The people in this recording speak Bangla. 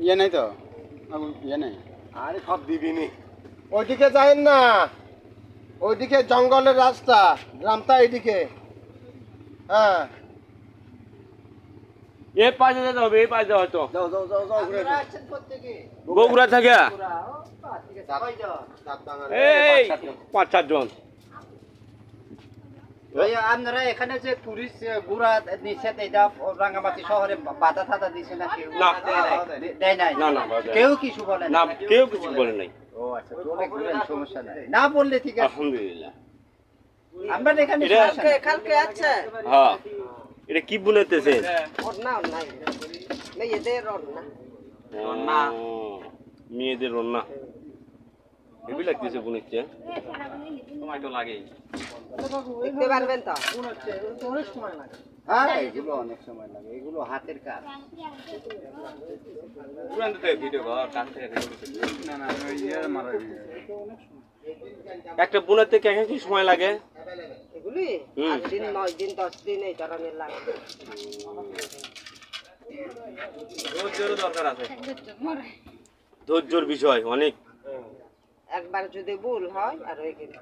ইয়ে নাই তো ইয়ে নাই। আরে সব দিবিনি। ওইদিকে যাইন না, ওইদিকে জঙ্গলের রাস্তা, গ্রামটা এইদিকে। হ্যাঁ এই পাশে যেতে হবে, এই পাশে হয়তো যাও যাও যাও যাও ঘুরে যাও। বগুড়া থেকে এই ৫-৭ জন। আপনারা এখানে যে টুরিস্ট ঘোরা নিষেধ এটা রাঙ্গামাটি শহরে বাধা থাদা দিছে না কেউ? না দেয় নাই? না না কেউ কিছু বলে না, কেউ কিছু বলে নাই। ও আচ্ছা, চলে ঘুরেন, সমস্যা নাই, না বললে ঠিক আছে। আলহামদুলিল্লাহ। আমরা এখানে কালকে আছে হ্যাঁ, এটা কি বুনেতেছেন? মেয়েদের রান্না, মেয়েদের রান্না হেবি লাগতেছে বুনেছে। সময় তো লাগেই। দেখতে পারবেন তো? হ্যাঁ, এগুলো অনেক সময় লাগে, এগুলো হাতের কাজ। একটা বুনাতে কি সময় লাগে? এগুলি 8 দিন 9 দিন 10 দিন এই ধরনের লাগে। ধৈর্যের দরকার আছে, ধৈর্যের বিষয় অনেক। একবার যদি ভুল হয় আর হয়ে গেল।